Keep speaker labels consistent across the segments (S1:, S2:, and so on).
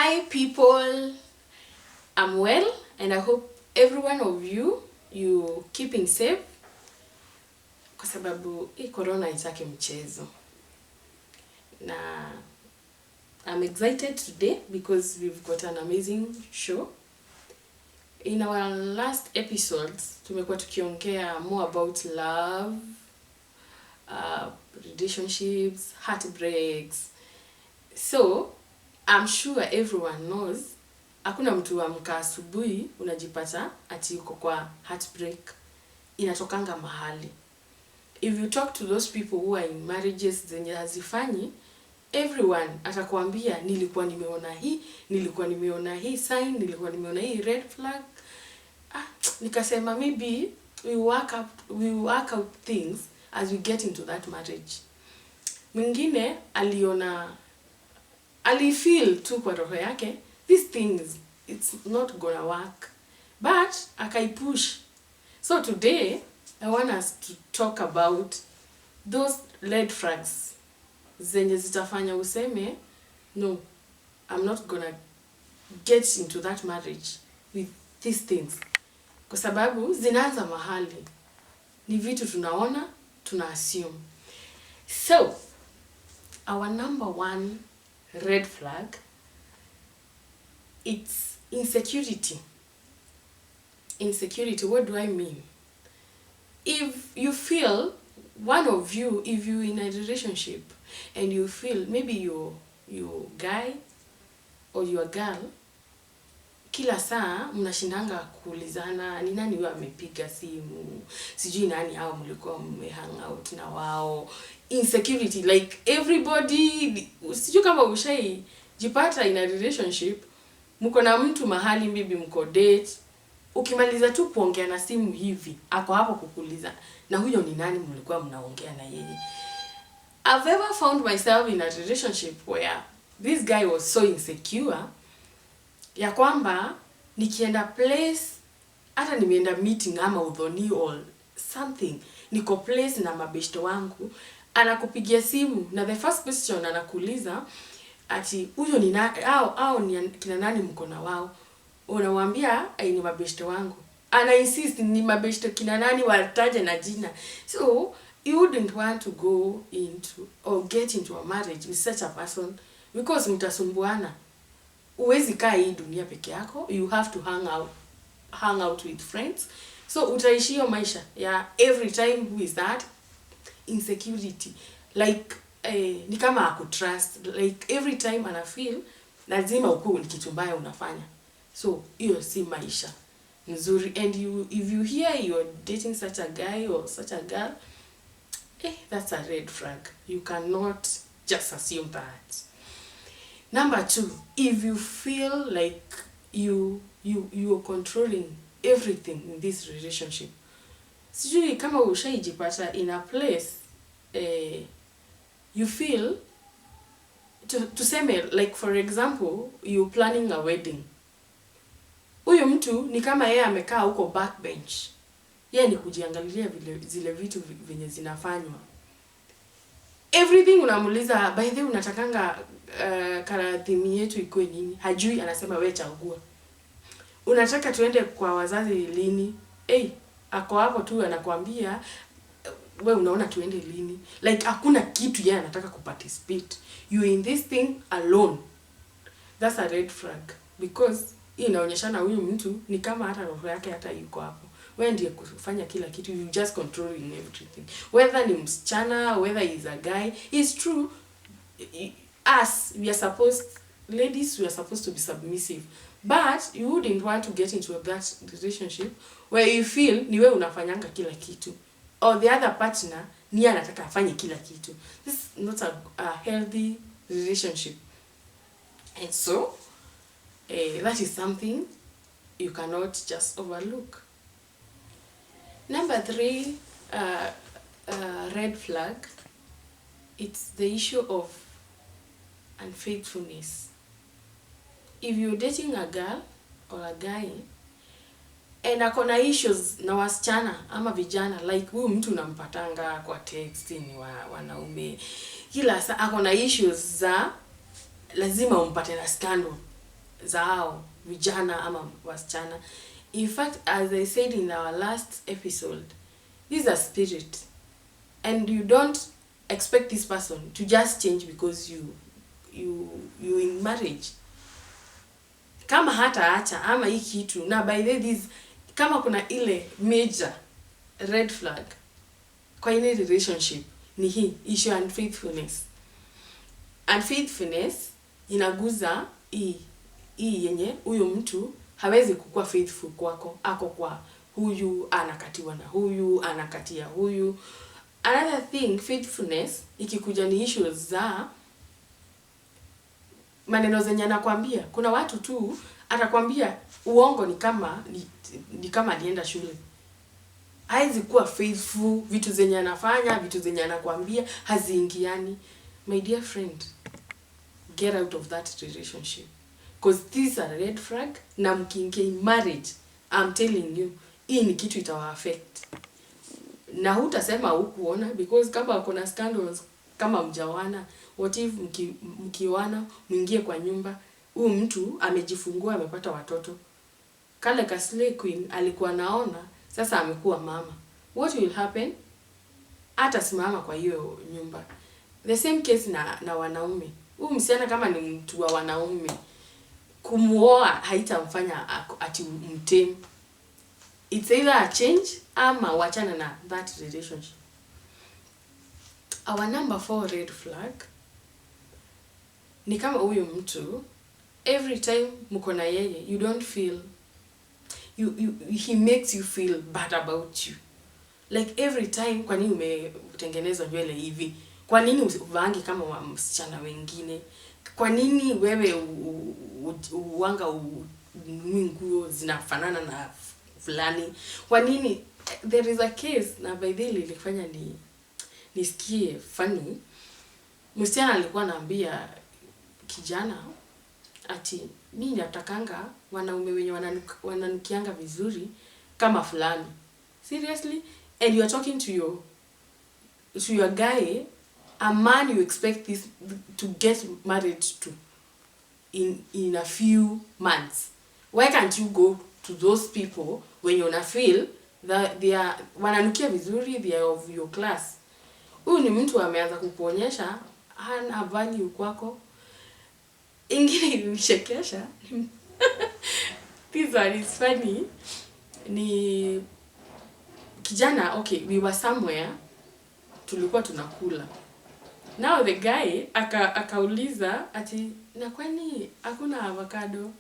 S1: Hi people, I'm well and I hope every one of you keeping safe kwa sababu hii corona itake mchezo. Na I'm excited today because we've got an amazing show. In our last episodes, tumekuwa tukiongea more about love, relationships, heartbreaks. So, I'm sure everyone knows, hakuna mtu amka asubuhi unajipata ati uko kwa heartbreak, inatokanga mahali. If you talk to those people who are in marriages zenye hazifanyi, everyone atakwambia nilikuwa nimeona hii sign, nilikuwa nimeona hii red flag. Nikasema maybe we work out things as we get into that marriage. Mwingine alifeel tu kwa roho yake these things it's not gonna work, but akaipush. So today I want us to talk about those red flags zenye zitafanya useme no, I'm not gonna get into that marriage with these things, kwa sababu zinaanza mahali, ni vitu tunaona, tuna assume. So our number one red flag, it's insecurity. Insecurity, what do I mean? If you feel, one of you, if you're in a relationship and you feel maybe you guy or you a girl, kila saa mnashindanga kuulizana ni nani huyo amepiga simu, sijui nani hao mlikuwa mmehang out na wao. Insecurity, like everybody, sijui kama ushajipata in a relationship, mko na mtu mahali, maybe mko date, ukimaliza tu kuongea na simu hivi ako hapo kukuuliza na huyo ni nani mlikuwa mnaongea na yeye. I've ever found myself in a relationship where this guy was so insecure ya kwamba nikienda place, hata nimeenda meeting ama udhoni or something, niko place na mabeshto wangu, anakupigia simu na the first question anakuuliza ati huyo ni nani au ni kina nani mko na wao. Unamwambia ni mabeshto wangu, ana insist ni mabeshto kina nani, wataje na jina. So you wouldn't want to go into or get into a marriage with such a person because mtasumbuana. Uwezi kaa hii dunia peke yako, you have to hang out with friends. So utaishio maisha ya every time who is that insecurity, like ni kama hakutrust, like every time ana feel lazima ukue ni kitu mbaya unafanya. So hiyo si maisha nzuri. And if you hear you're dating such a guy or such a girl, that's a red flag. You cannot just assume that. Number two, if you feel like you're controlling everything in this relationship. Sijui kama ushaijipata in a place you feel tuseme, like for example you planning a wedding. Huyo mtu ni kama yeye amekaa huko backbench, yeye ni kujiangalilia zile vitu venye zinafanywa. Everything unamuuliza, by the way unatakanga theme yetu ikuwe nini? Hajui, anasema wewe chagua. Unataka tuende kwa wazazi lini? Ako hapo tu anakuambia wewe unaona tuende lini? Like hakuna kitu yeye anataka kuparticipate. You in this thing alone. That's a red flag, because inaonyeshana huyu mtu ni kama hata roho yake hata yuko hapo. Wewe ndiye kufanya kila kitu, you just controlling everything. Whether ni msichana, whether is a guy, it's true. Us, we are supposed, ladies, we are supposed to be submissive. But you wouldn't want to get into that relationship where you feel ni wewe unafanyanga kila kitu, or the other partner ni anataka afanye kila kitu. This is not a healthy relationship. And so that is something you cannot just overlook. Number three, red flag, it's the issue of unfaithfulness. If you're dating a girl or a guy and akona issues na wasichana ama vijana, like huyu mtu unampatanga kwa text ni wanaume, kila saa akona issues za lazima umpate na scandal. zao vijana ama wasichana. In fact, as I said in our last episode, this is a spirit, and you don't expect this person to just change because you in marriage. Kama hata acha ama hii kitu, na by the way, this kama kuna ile major red flag kwa ile relationship ni hii issue unfaithfulness. Unfaithfulness inaguza hii yenye huyo mtu hawezi kukua faithful kwako, ako kwa huyu anakatiwa na huyu anakatia huyu. Another thing, faithfulness ikikuja ni issues za maneno zenye anakuambia. Kuna watu tu atakwambia uongo ni kama alienda shule. Haizi kuwa faithful, vitu zenye anafanya, vitu zenye anakuambia haziingiani. My dear friend, get out of that relationship, because these are red flag, na mkiingia in marriage, I'm telling you, hii ni kitu itawa affect. Na hutasema hukuona, because kama kuna scandals kama mjawana, what if mkiwana mwingie kwa nyumba, huyu mtu amejifungua amepata watoto, kale ka slay queen alikuwa naona, sasa amekuwa mama. What will happen? Hata simama kwa hiyo nyumba. The same case na wanaume. Huyu msichana kama ni mtu wa wanaume, kumuoa haitamfanya ati mtem. It's either a change ama wachana na that relationship. Our number 4 red flag ni kama huyu mtu every time mko na yeye, you don't feel he makes you feel bad about you. Like every time, kwa nini umetengeneza nywele hivi? Kwa nini uvangi kama msichana wengine? Kwa nini wewe uwanga nguo zinafanana na fulani? Kwa nini? There is a case na by the way ilifanya nisikie funny. Msichana alikuwa anaambia kijana ati mimi natakanga wanaume wenye wananukianga vizuri kama fulani. Seriously? And you are talking to your guy, a man you expect this to get married to in a few months. Why can't you go to those people when you feel that they are wananukia vizuri, they are of your class? Huyu ni mtu ameanza kukuonyesha hana value kwako. Ingine ilinichekesha. This one is funny. Ni kijana, okay, we were somewhere, tulikuwa tunakula. Now the guy akauliza ati na kwani hakuna avocado?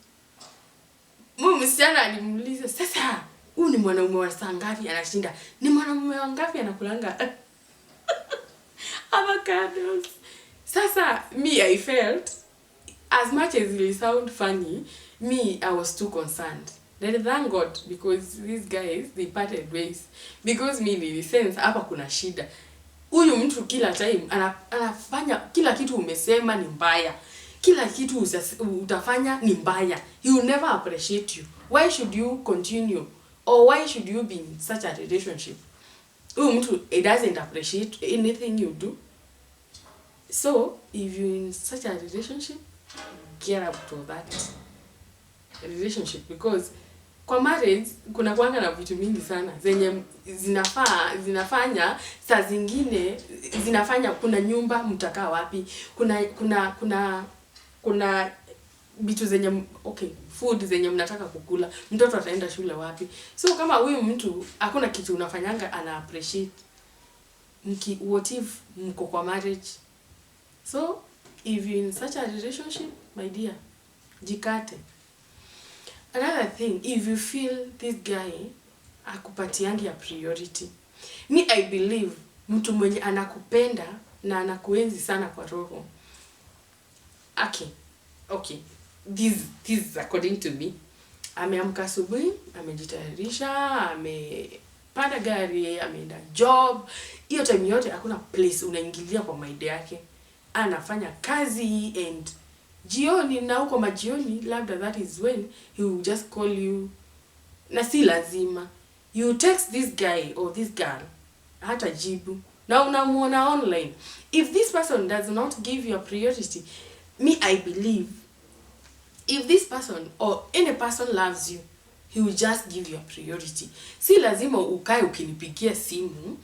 S1: Msichana alimuuliza, sasa huyu ni mwanaume wa saa ngapi anashinda? Ni mwanaume wa ngapi anakulanga avocados? Sasa me, I felt, as much as it sound funny, me, I was too concerned. Then thank God, because these guys, they parted ways. Because me, in the sense, hapa kuna shida. Huyu mtu kila time anafanya kila kitu umesema ni mbaya. Kila kitu utafanya ni mbaya. He will never appreciate you. Why should you continue? Or why should you be in such a relationship? Huyu mtu, he doesn't appreciate anything you do. So, if you're in such a relationship, get out of that relationship, because kwa marriage kuna kuanga na vitu mingi sana zenye zinafanya saa zingine zinafanya kuna nyumba mtakaa wapi, kuna vitu zenye okay, food zenye mnataka kukula, mtoto ataenda shule wapi. So kama huyu mtu hakuna kitu unafanyanga ana appreciate, what if mko kwa marriage? So if you in such a relationship, my dear, jikate. Another thing, if you feel this guy akupatiangi a priority, me, I believe mtu mwenye anakupenda na anakuenzi sana kwa roho. Okay. This is according to me. Ameamka asubuhi, amejitayarisha, amepanda gari, ameenda job. Hiyo time yote hakuna place unaingilia kwa mind yake. Anafanya kazi, and jioni na huko majioni, labda that is when he will just call you. Na si lazima you text this guy or this girl, hata jibu na unamuona online. If this person does not give you a priority, me, I believe If this person or any person loves you, he will just give you a priority. Si lazima ukae ukinipigia simu,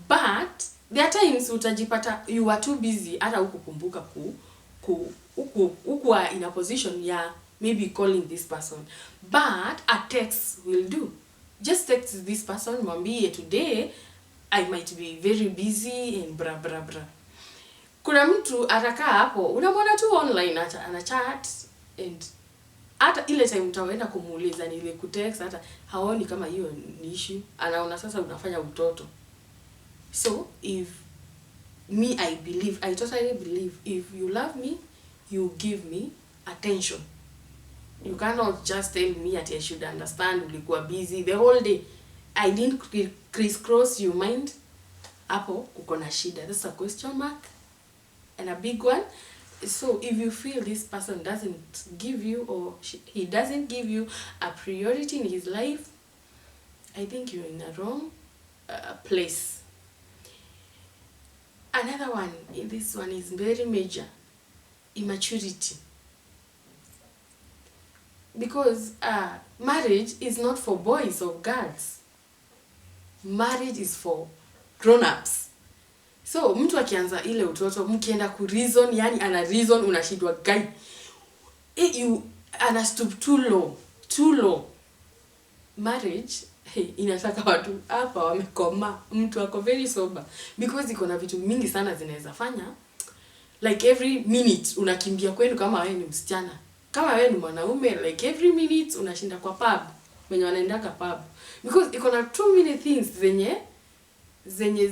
S1: but there are times utajipata you are too busy hata hukukumbuka uku in a position ya maybe calling this person, but a text will do. Just text this person, mwambie today I might be very busy and bra bra bra. Kuna mtu atakaa hapo, unamwona tu online ana chat, and hata ile time utaenda kumuuliza nile kutext hata haoni kama hiyo ni issue, anaona sasa unafanya utoto. So if me, I totally believe if you love me, you give me attention. You cannot just tell me that I should understand ulikuwa busy the whole day. I didn't crisscross your mind. Hapo kuko na shida. That's a question mark and a big one. So if you feel this person doesn't give you, or he doesn't give you a priority in his life, I think you're in a wrong place. Another one, this one is very major, immaturity. Because marriage is not for boys or girls. Marriage is for grown-ups. So mtu akianza ile utoto, mkienda ku reason, yani ana reason, unashindwa guy. You ana stoop too low. Marriage inataka watu hapa wamekoma, mtu ako very sober, because iko na vitu mingi sana zinaweza fanya. Like every minute unakimbia kwenu kama wewe ni msichana. Kama wewe ni mwanaume, like every minute unashinda kwa pub, wenye wanaendaka pub. Because iko na too many things zenye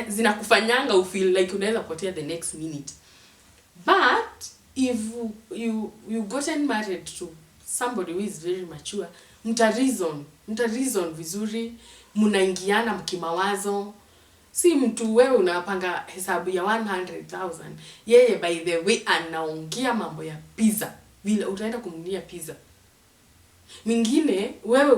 S1: zinakufanyanga ufeel like unaweza potea the next minute. But if you gotten married to somebody who is very mature, mta reason vizuri, mnaingiana mkimawazo. Si mtu wewe unapanga hesabu ya 100,000, yeye by the way anaongea mambo ya pizza, vile utaenda kumnunia pizza. Mingine wewe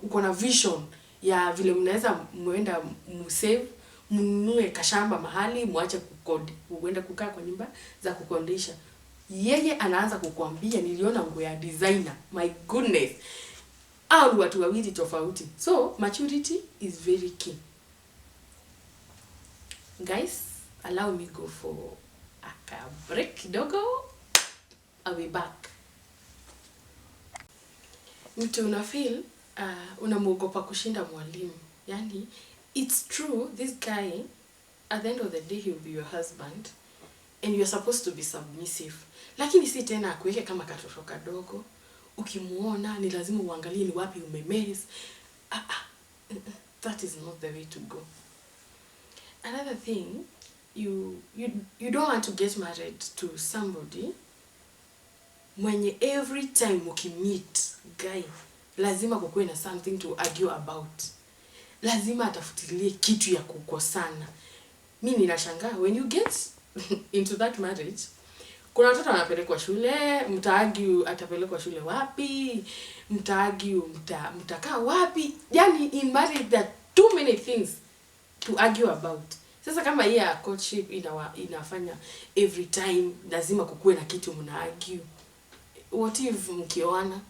S1: uko na vision ya vile mnaweza muenda msave, mnunue kashamba mahali, muache kukodi, uende kukaa kwa nyumba za kukondisha. Yeye anaanza kukuambia niliona nguo ya designer. My goodness. Au watu wawili tofauti. So maturity is very key. Guys, allow me go for a break kidogo. I'll be back. Mtu unafeel unamuogopa kushinda mwalimu. Yani, it's true, this guy, at the end of the day, he'll be your husband, and you're supposed to be submissive. Lakini si tena akuweke kama katoto kadogo. Ukimuona, ni lazima uangalie ni wapi umemess. That is not the way to go. Another thing, you don't want to get married to somebody mwenye every time ukimeet guy lazima kukuwe na something to argue about. Lazima atafutilie kitu ya kukosana. Mimi ninashangaa when you get into that marriage, kuna watoto wanapelekwa shule, mtaargue atapelekwa shule wapi, mtaargue mtakaa wapi. Yani in marriage there are too many things to argue about. Sasa kama hii ya courtship inafanya every time lazima kukuwe na kitu mna argue. What if mkioana?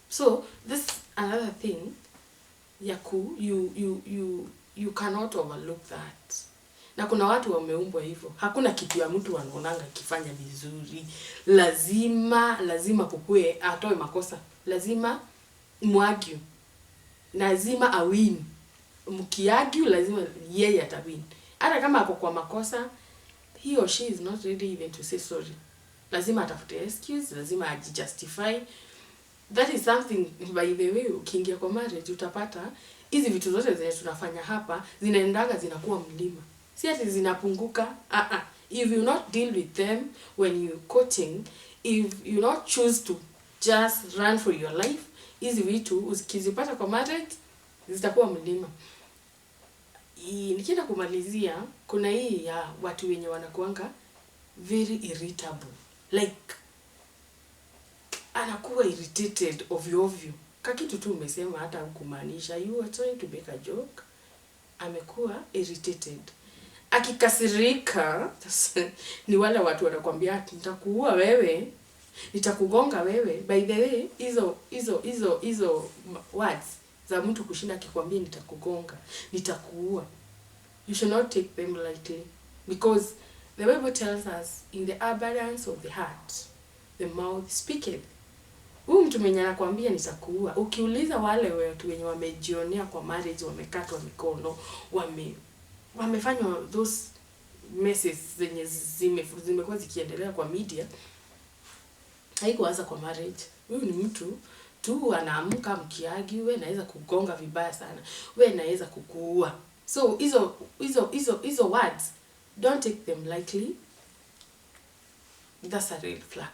S1: So this another thing you cannot overlook that. Na kuna watu wameumbwa hivyo. Hakuna kitu ya mtu anaonanga kifanya vizuri. Lazima kukue atoe makosa. Lazima muargue. Lazima awin. Mkiargue lazima yeye atawin. Hata kama ako kwa makosa, he or she is not ready even to say sorry. Lazima atafute excuse, lazima ajijustify. That is something, by the way, ukiingia kwa marriage utapata hizi vitu zote zenye tunafanya hapa zinaendaga zinakuwa mlima. Si ati zinapunguka. If you not deal with them when you courting, if you not choose to just run for your life, hizi vitu ukizipata kwa marriage zitakuwa mlima. Nikienda kumalizia, kuna hii ya watu wenye wanakuanga very irritable. Like anakuwa irritated ovyo. Kakitu tu umesema hata hukumaanisha, you are trying to make a joke. Amekuwa irritated. Akikasirika, ni wale watu wanakuambia nitakuua wewe nitakugonga wewe. By the way, hizo words za mtu kushinda akikwambia nitakugonga, nitakuua, you should not take them lightly, because the Bible tells us in the abundance of the heart the mouth speaketh. Huyu mtu mwenye anakuambia nitakuua, ukiuliza wale watu wenye wamejionea kwa marriage, wamekatwa mikono, wamefanywa those messes zenye zimekuwa zikiendelea kwa media, haikuanza kwa marriage. Huyu ni mtu tu anaamka mkiagi, wewe naweza kugonga vibaya sana, wewe naweza kukuua. So hizo words, don't take them lightly. That's a red flag.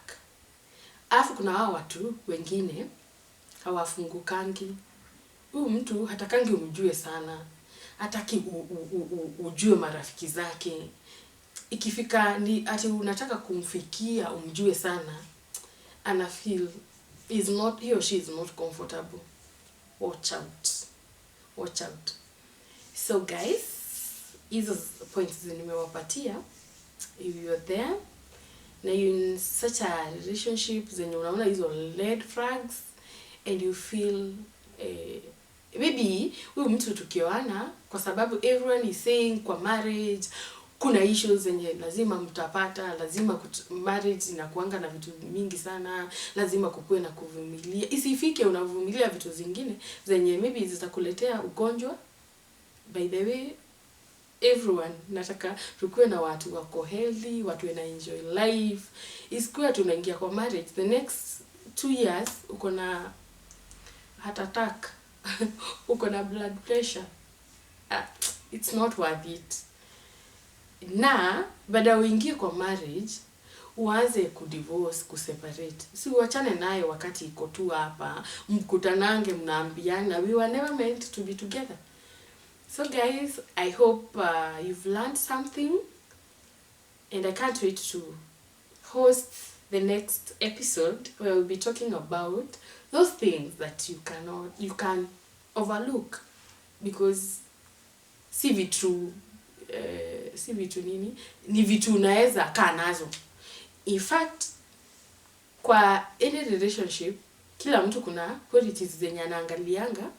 S1: Alafu kuna hao watu wengine hawafungukangi. Huyu mtu hatakangi umjue sana, hataki ujue marafiki zake. Ikifika ni ati unataka kumfikia umjue sana, ana feel he or she is not comfortable. Watch out. So guys, hizo points nimewapatia. If you're there na you in such a relationship zenye unaona hizo red flags and you feel maybe huyu mtu tukioana, kwa sababu everyone is saying kwa marriage kuna issues zenye lazima mtapata, lazima marriage inakuanga na vitu mingi sana, lazima kukue na kuvumilia. Isifike unavumilia vitu zingine zenye maybe zitakuletea ugonjwa. By the way, everyone nataka tukue na watu wako healthy, watu wana enjoy life. Isikuwa tunaingia kwa marriage the next 2 years uko na heart attack, uko na blood pressure. It's not worth it. Na baada uingie kwa marriage uanze kudivorce, kuseparate, si uachane naye wakati iko tu hapa, mkutanange mnaambiana we were never meant to be together. So guys, I hope you've learned something, and I can't wait to host the next episode where we'll be talking about those things that you can overlook, because si vitu nini, ni vitu unaweza kaa nazo. In fact, kwa any relationship kila mtu kuna qualities zenye anaangalianga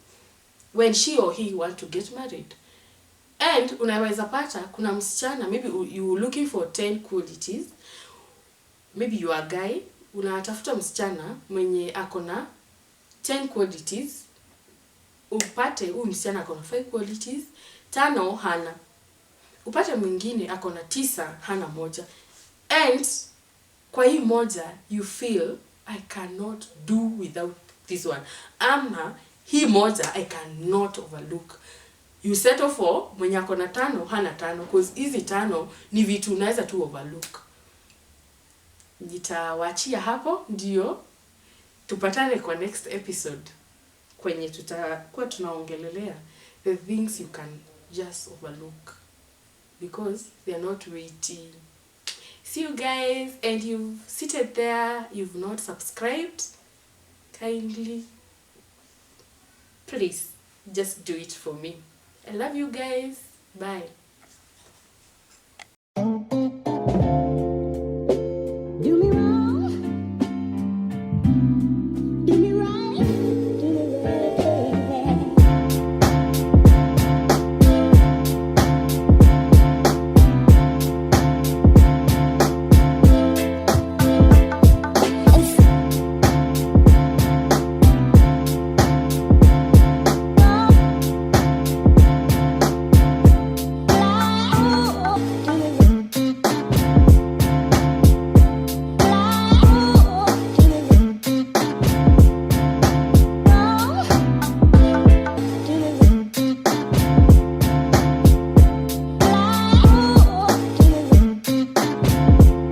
S1: when she or he want to get married. And unaweza pata kuna msichana, maybe you looking for 10 qualities, maybe you are a guy, unatafuta msichana mwenye akona 10 qualities, upate huyu msichana akona 5 qualities, 5 hana. Upate mwingine akona 9 hana moja. And kwa hii moja you feel I cannot do without this one, ama hii moja I cannot overlook. You settle for mwenye akona 5 hana 5, because hizi 5 ni vitu unaweza tu overlook. Nitawachia hapo, ndio tupatane kwa next episode kwenye tutakuwa tunaongelelea the things you can just overlook because they are not weighty. See you guys, and you've seated there, you've not subscribed, kindly please just do it for me. I love you guys. Bye.